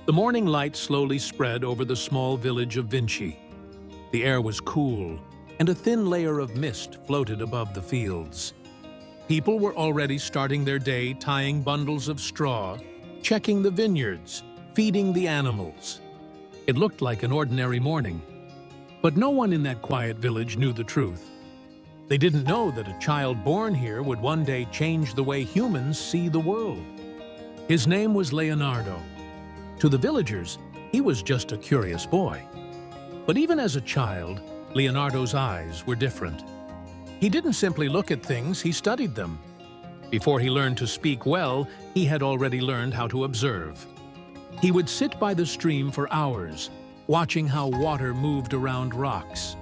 The morning light slowly spread over the small village of Vinci. The air was cool, and a thin layer of mist floated above the fields. People were already starting their day tying bundles of straw, checking the vineyards, feeding the animals. It looked like an ordinary morning. But no one in that quiet village knew the truth. They didn't know that a child born here would one day change the way humans see the world. His name was Leonardo. To the villagers, he was just a curious boy. But even as a child, Leonardo's eyes were different. He didn't simply look at things, he studied them. Before he learned to speak well, he had already learned how to observe. He would sit by the stream for hours, watching how water moved around rocks.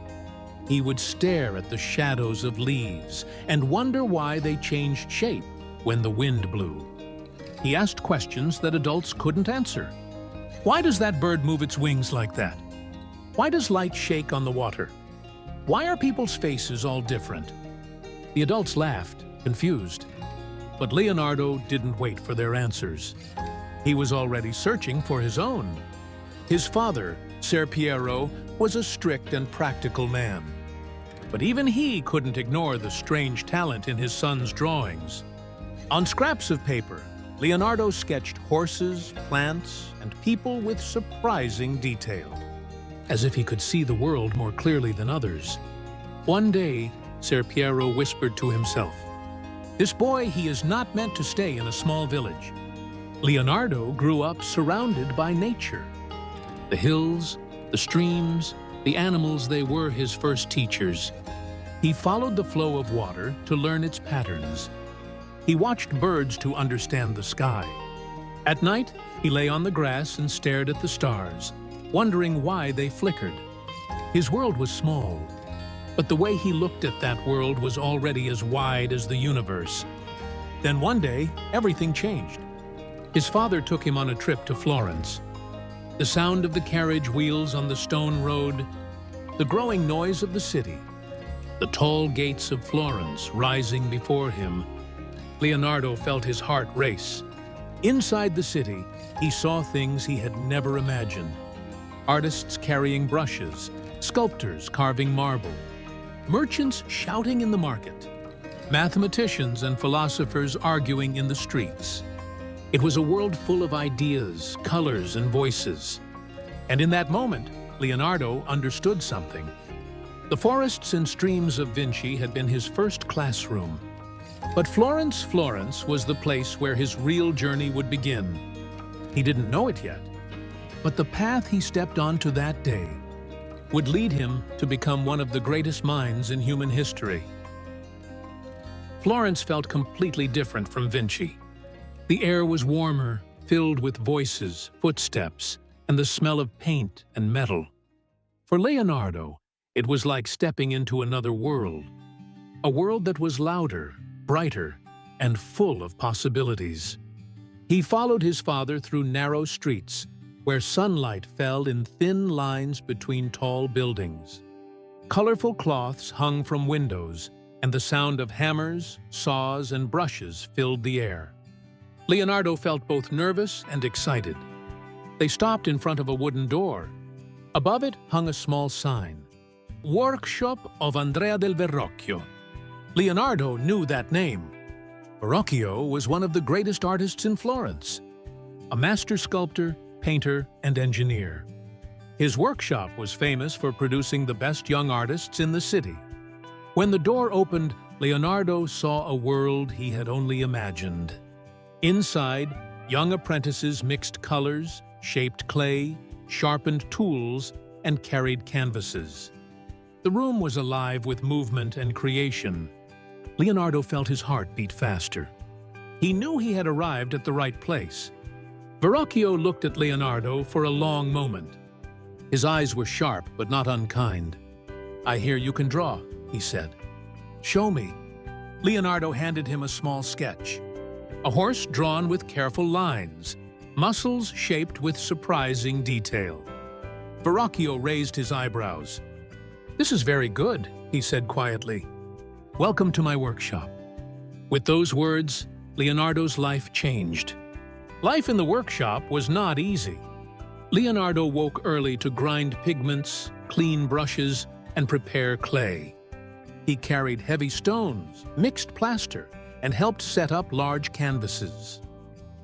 He would stare at the shadows of leaves and wonder why they changed shape when the wind blew. He asked questions that adults couldn't answer. Why does that bird move its wings like that? Why does light shake on the water? Why are people's faces all different? The adults laughed, confused. But Leonardo didn't wait for their answers. He was already searching for his own. His father, Ser Piero, was a strict and practical man. But even he couldn't ignore the strange talent in his son's drawings. On scraps of paper, Leonardo sketched horses, plants, and people with surprising detail, as if he could see the world more clearly than others. One day, Ser Piero whispered to himself, "This boy, he is not meant to stay in a small village." Leonardo grew up surrounded by nature. The hills, the streams, the animals, they were his first teachers. He followed the flow of water to learn its patterns. He watched birds to understand the sky. At night, he lay on the grass and stared at the stars, wondering why they flickered. His world was small, but the way he looked at that world was already as wide as the universe. Then one day, everything changed. His father took him on a trip to Florence. The sound of the carriage wheels on the stone road, the growing noise of the city, the tall gates of Florence rising before him. Leonardo felt his heart race. Inside the city, he saw things he had never imagined. Artists carrying brushes, sculptors carving marble, merchants shouting in the market, mathematicians and philosophers arguing in the streets. It was a world full of ideas, colors, and voices. And in that moment, Leonardo understood something. The forests and streams of Vinci had been his first classroom. But Florence was the place where his real journey would begin. He didn't know it yet, but the path he stepped onto that day would lead him to become one of the greatest minds in human history. Florence felt completely different from Vinci. The air was warmer, filled with voices, footsteps, and the smell of paint and metal. For Leonardo, it was like stepping into another world, a world that was louder, brighter, and full of possibilities. He followed his father through narrow streets, where sunlight fell in thin lines between tall buildings. Colorful cloths hung from windows, and the sound of hammers, saws, and brushes filled the air. Leonardo felt both nervous and excited. They stopped in front of a wooden door. Above it hung a small sign, "Workshop of Andrea del Verrocchio." Leonardo knew that name. Verrocchio was one of the greatest artists in Florence, a master sculptor, painter, and engineer. His workshop was famous for producing the best young artists in the city. When the door opened, Leonardo saw a world he had only imagined. Inside, young apprentices mixed colors, shaped clay, sharpened tools, and carried canvases. The room was alive with movement and creation. Leonardo felt his heart beat faster. He knew he had arrived at the right place. Verrocchio looked at Leonardo for a long moment. His eyes were sharp but not unkind. "I hear you can draw," he said. "Show me." Leonardo handed him a small sketch. A horse drawn with careful lines, muscles shaped with surprising detail. Verrocchio raised his eyebrows. "This is very good," he said quietly. "Welcome to my workshop." With those words, Leonardo's life changed. Life in the workshop was not easy. Leonardo woke early to grind pigments, clean brushes, and prepare clay. He carried heavy stones, mixed plaster, and helped set up large canvases.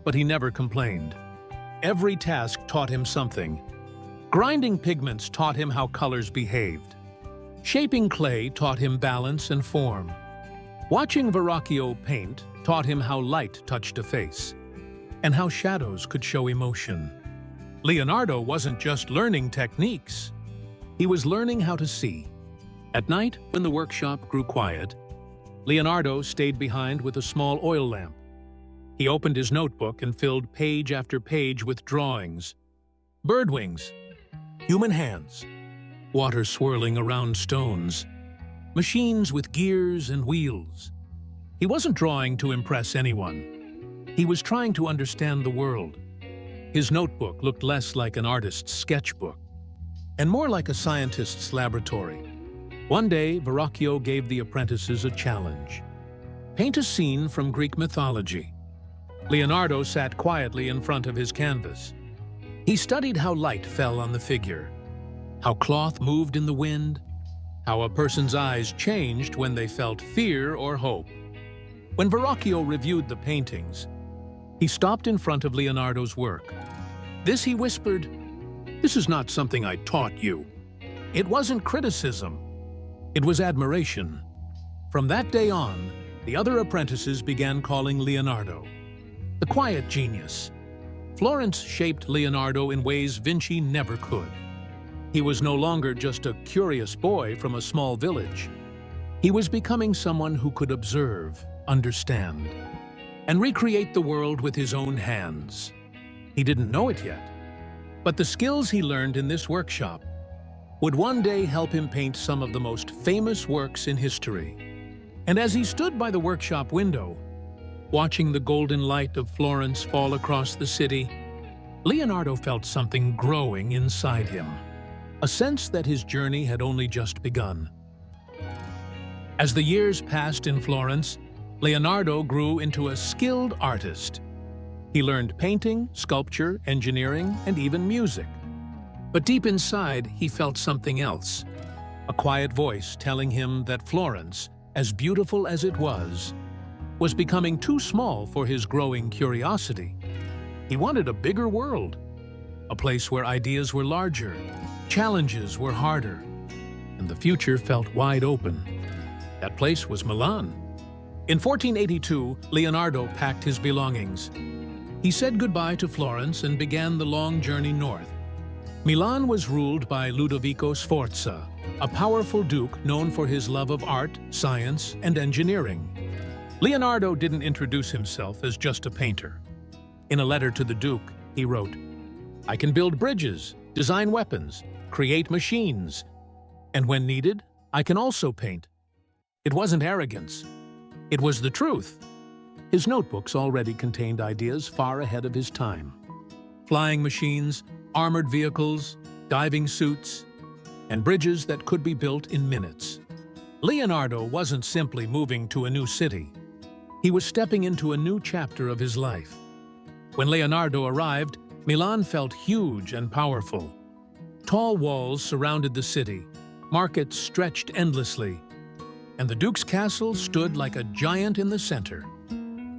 But he never complained. Every task taught him something. Grinding pigments taught him how colors behaved. Shaping clay taught him balance and form. Watching Verrocchio paint taught him how light touched a face, and how shadows could show emotion. Leonardo wasn't just learning techniques. He was learning how to see. At night, when the workshop grew quiet, Leonardo stayed behind with a small oil lamp. He opened his notebook and filled page after page with drawings. Bird wings, human hands, water swirling around stones, machines with gears and wheels. He wasn't drawing to impress anyone. He was trying to understand the world. His notebook looked less like an artist's sketchbook and more like a scientist's laboratory. One day, Verrocchio gave the apprentices a challenge. Paint a scene from Greek mythology. Leonardo sat quietly in front of his canvas. He studied how light fell on the figure, how cloth moved in the wind, how a person's eyes changed when they felt fear or hope. When Verrocchio reviewed the paintings, he stopped in front of Leonardo's work. This, he whispered, "This is not something I taught you." It wasn't criticism. It was admiration. From that day on, the other apprentices began calling Leonardo the quiet genius. Florence shaped Leonardo in ways Vinci never could. He was no longer just a curious boy from a small village. He was becoming someone who could observe, understand, and recreate the world with his own hands. He didn't know it yet, but the skills he learned in this workshop would one day help him paint some of the most famous works in history. And as he stood by the workshop window, watching the golden light of Florence fall across the city, Leonardo felt something growing inside him, a sense that his journey had only just begun. As the years passed in Florence, Leonardo grew into a skilled artist. He learned painting, sculpture, engineering, and even music. But deep inside, he felt something else, a quiet voice telling him that Florence, as beautiful as it was becoming too small for his growing curiosity. He wanted a bigger world, a place where ideas were larger, challenges were harder, and the future felt wide open. That place was Milan. In 1482, Leonardo packed his belongings. He said goodbye to Florence and began the long journey north. Milan was ruled by Ludovico Sforza, a powerful duke known for his love of art, science, and engineering. Leonardo didn't introduce himself as just a painter. In a letter to the duke, he wrote, "I can build bridges, design weapons, create machines, and when needed, I can also paint." It wasn't arrogance. It was the truth. His notebooks already contained ideas far ahead of his time. Flying machines, armored vehicles, diving suits, and bridges that could be built in minutes. Leonardo wasn't simply moving to a new city. He was stepping into a new chapter of his life. When Leonardo arrived, Milan felt huge and powerful. Tall walls surrounded the city, markets stretched endlessly, and the Duke's castle stood like a giant in the center.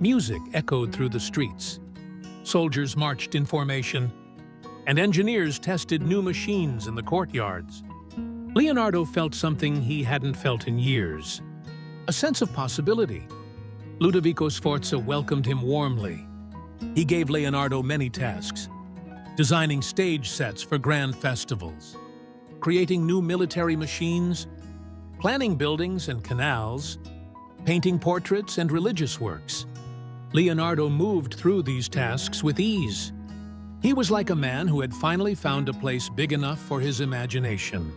Music echoed through the streets. Soldiers marched in formation, and engineers tested new machines in the courtyards. Leonardo felt something he hadn't felt in years, a sense of possibility. Ludovico Sforza welcomed him warmly. He gave Leonardo many tasks, designing stage sets for grand festivals, creating new military machines, planning buildings and canals, painting portraits and religious works. Leonardo moved through these tasks with ease. He was like a man who had finally found a place big enough for his imagination.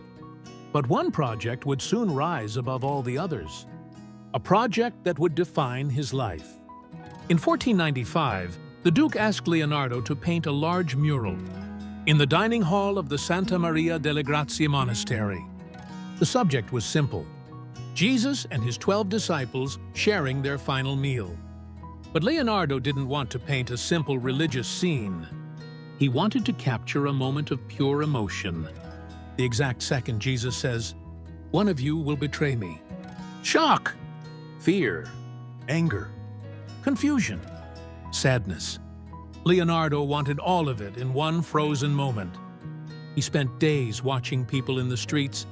But one project would soon rise above all the others, a project that would define his life. In 1495, the Duke asked Leonardo to paint a large mural in the dining hall of the Santa Maria delle Grazie monastery. The subject was simple: Jesus and his 12 disciples sharing their final meal. But Leonardo didn't want to paint a simple religious scene. He wanted to capture a moment of pure emotion. The exact second Jesus says, "One of you will betray me." Shock, fear, anger, confusion, sadness. Leonardo wanted all of it in one frozen moment. He spent days watching people in the streets,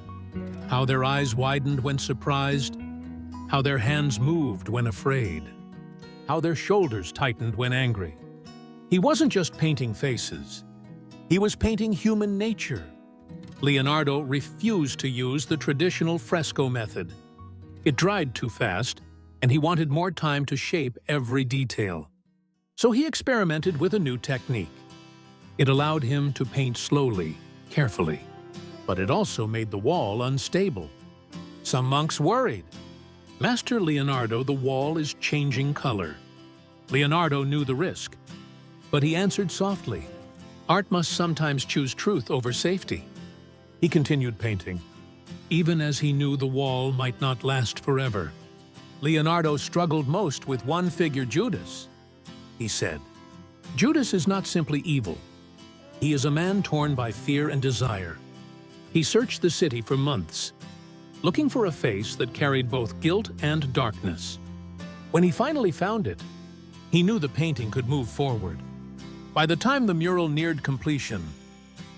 how their eyes widened when surprised, how their hands moved when afraid, how their shoulders tightened when angry. He wasn't just painting faces. He was painting human nature. Leonardo refused to use the traditional fresco method. It dried too fast, and he wanted more time to shape every detail. So he experimented with a new technique. It allowed him to paint slowly, carefully, but it also made the wall unstable. Some monks worried. "Master Leonardo, the wall is changing color." Leonardo knew the risk, but he answered softly, "Art must sometimes choose truth over safety." He continued painting, even as he knew the wall might not last forever. Leonardo struggled most with one figure, Judas. He said, "Judas is not simply evil. He is a man torn by fear and desire." He searched the city for months, looking for a face that carried both guilt and darkness. When he finally found it, he knew the painting could move forward. By the time the mural neared completion,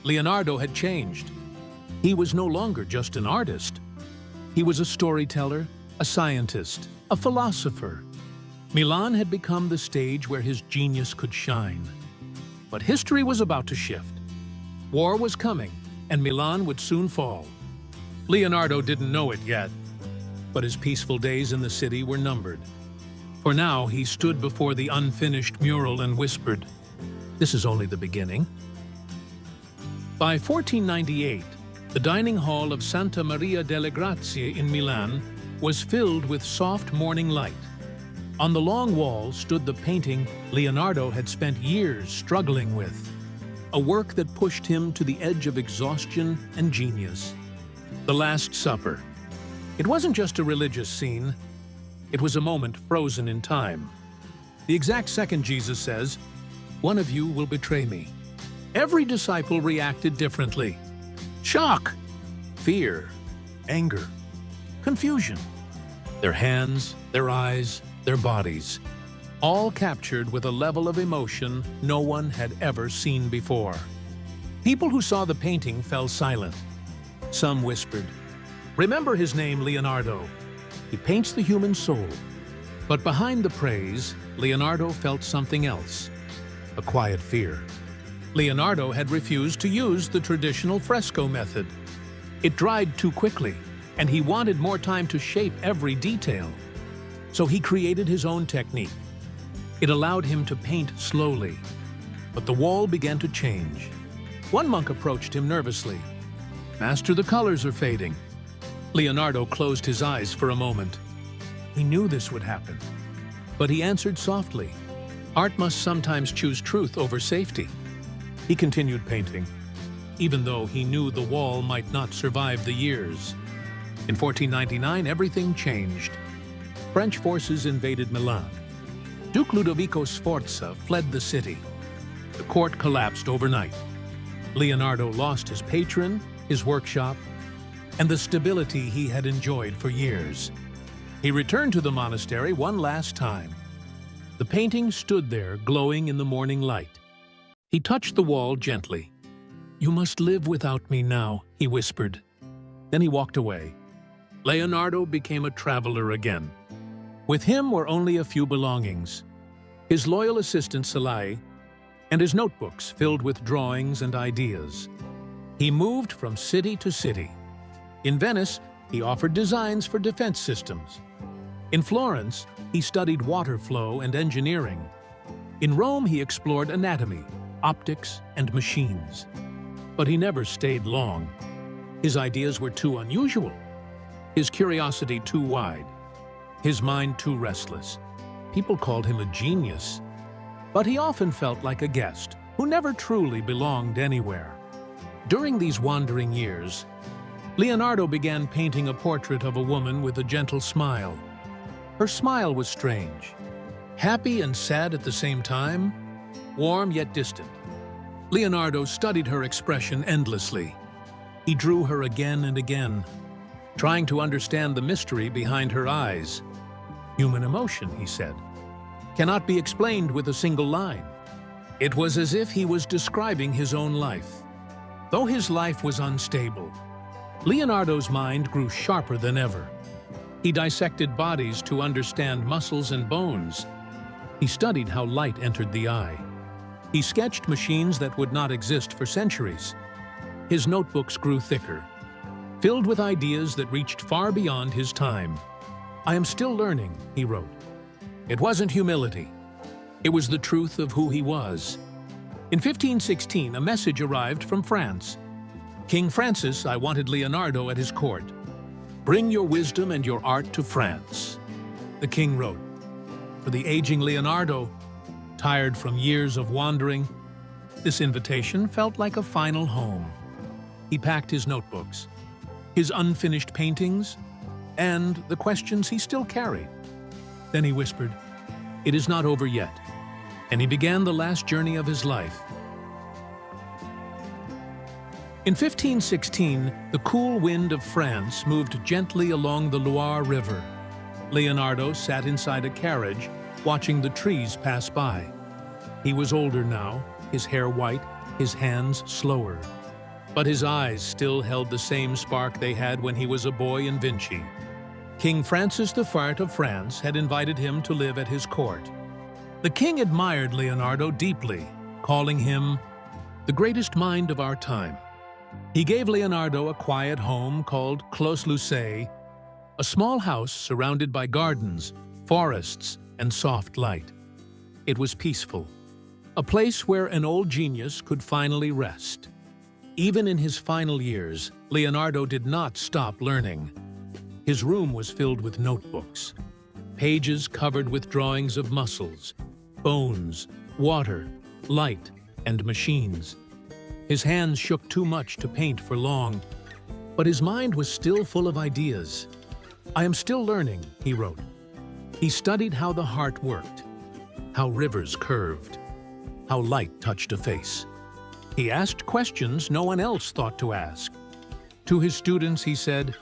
Leonardo had changed. He was no longer just an artist. He was a storyteller, a scientist, a philosopher. Milan had become the stage where his genius could shine. But history was about to shift. War was coming, and Milan would soon fall. Leonardo didn't know it yet, but his peaceful days in the city were numbered. For now, he stood before the unfinished mural and whispered, "This is only the beginning." By 1498, the dining hall of Santa Maria delle Grazie in Milan was filled with soft morning light. On the long wall stood the painting Leonardo had spent years struggling with, a work that pushed him to the edge of exhaustion and genius. The Last Supper. It wasn't just a religious scene, it was a moment frozen in time. The exact second Jesus says, "One of you will betray me." Every disciple reacted differently. Shock, fear, anger, confusion. Their hands, their eyes, their bodies, all captured with a level of emotion no one had ever seen before. People who saw the painting fell silent. Some whispered, "Remember his name, Leonardo. He paints the human soul." But behind the praise, Leonardo felt something else, a quiet fear. Leonardo had refused to use the traditional fresco method. It dried too quickly, and he wanted more time to shape every detail. So he created his own technique. It allowed him to paint slowly, but the wall began to change. One monk approached him nervously. "Master, the colors are fading." Leonardo closed his eyes for a moment. He knew this would happen, but he answered softly, "Art must sometimes choose truth over safety." He continued painting, even though he knew the wall might not survive the years. In 1499, everything changed. French forces invaded Milan. Duke Ludovico Sforza fled the city. The court collapsed overnight. Leonardo lost his patron, his workshop, and the stability he had enjoyed for years. He returned to the monastery one last time. The painting stood there, glowing in the morning light. He touched the wall gently. "You must live without me now," he whispered. Then he walked away. Leonardo became a traveler again. With him were only a few belongings, his loyal assistant Salai, and his notebooks filled with drawings and ideas. He moved from city to city. In Venice, he offered designs for defense systems. In Florence, he studied water flow and engineering. In Rome, he explored anatomy, optics, and machines. But he never stayed long. His ideas were too unusual, his curiosity too wide, his mind too restless. People called him a genius, but he often felt like a guest who never truly belonged anywhere. During these wandering years, Leonardo began painting a portrait of a woman with a gentle smile. Her smile was strange, happy and sad at the same time, warm yet distant. Leonardo studied her expression endlessly. He drew her again and again, trying to understand the mystery behind her eyes. Human emotion, he said, cannot be explained with a single line. It was as if he was describing his own life. Though his life was unstable, Leonardo's mind grew sharper than ever. He dissected bodies to understand muscles and bones. He studied how light entered the eye. He sketched machines that would not exist for centuries. His notebooks grew thicker, filled with ideas that reached far beyond his time. "I am still learning," he wrote. It wasn't humility. It was the truth of who he was. In 1516, a message arrived from France. "King Francis, I wanted Leonardo at his court. Bring your wisdom and your art to France." The king wrote. For the aging Leonardo, tired from years of wandering, this invitation felt like a final home. He packed his notebooks, his unfinished paintings, and the questions he still carried. Then he whispered, "It is not over yet," and he began the last journey of his life. In 1516, the cool wind of France moved gently along the Loire River. Leonardo sat inside a carriage, watching the trees pass by. He was older now, his hair white, his hands slower. But his eyes still held the same spark they had when he was a boy in Vinci. King Francis I of France had invited him to live at his court. The king admired Leonardo deeply, calling him the greatest mind of our time. He gave Leonardo a quiet home called Clos Lucé, a small house surrounded by gardens, forests, and soft light. It was peaceful, a place where an old genius could finally rest. Even in his final years, Leonardo did not stop learning. His room was filled with notebooks, pages covered with drawings of muscles, bones, water, light, and machines. His hands shook too much to paint for long, but his mind was still full of ideas. "I am still learning," he wrote. He studied how the heart worked, how rivers curved, how light touched a face. He asked questions no one else thought to ask. To his students, he said,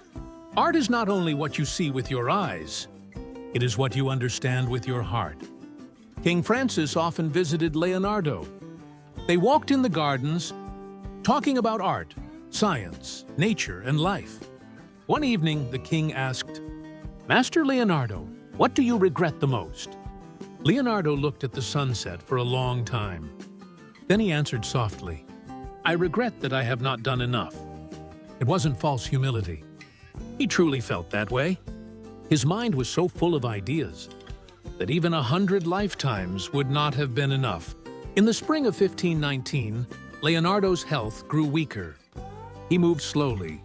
"Art is not only what you see with your eyes, it is what you understand with your heart." King Francis often visited Leonardo. They walked in the gardens, talking about art, science, nature, and life. One evening, the king asked, "Master Leonardo, what do you regret the most?" Leonardo looked at the sunset for a long time. Then he answered softly, "I regret that I have not done enough." It wasn't false humility. He truly felt that way. His mind was so full of ideas that even 100 lifetimes would not have been enough. In the spring of 1519, Leonardo's health grew weaker. He moved slowly,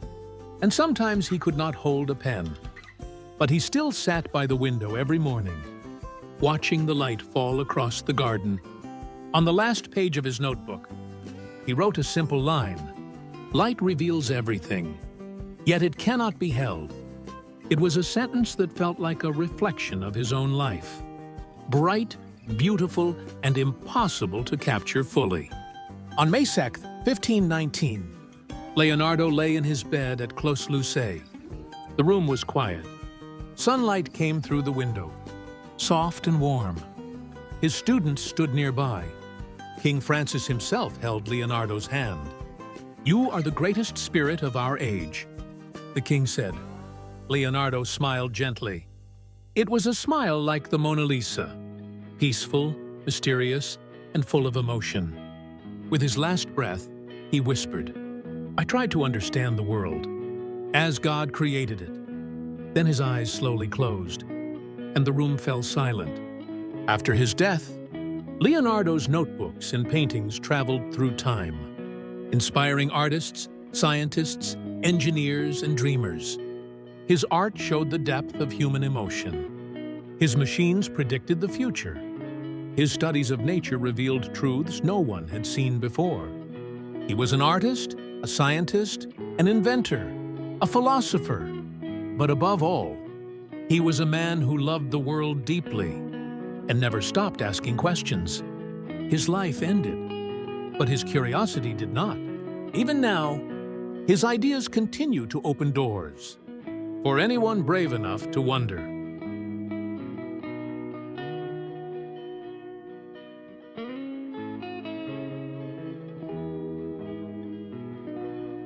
and sometimes he could not hold a pen. But he still sat by the window every morning, watching the light fall across the garden. On the last page of his notebook, he wrote a simple line, "Light reveals everything, yet it cannot be held." It was a sentence that felt like a reflection of his own life. Bright, beautiful, and impossible to capture fully. On May 6, 1519, Leonardo lay in his bed at Clos Lucé. The room was quiet. Sunlight came through the window, soft and warm. His students stood nearby. King Francis himself held Leonardo's hand. "You are the greatest spirit of our age," the king said. Leonardo smiled gently. It was a smile like the Mona Lisa, peaceful, mysterious, and full of emotion. With his last breath, he whispered, "I tried to understand the world, as God created it." Then his eyes slowly closed, and the room fell silent. After his death, Leonardo's notebooks and paintings traveled through time, inspiring artists, scientists, engineers, and dreamers. His art showed the depth of human emotion. His machines predicted the future. His studies of nature revealed truths no one had seen before. He was an artist, a scientist, an inventor, a philosopher, but above all, he was a man who loved the world deeply and never stopped asking questions. His life ended, But his curiosity did not. Even now, his ideas continue to open doors for anyone brave enough to wonder.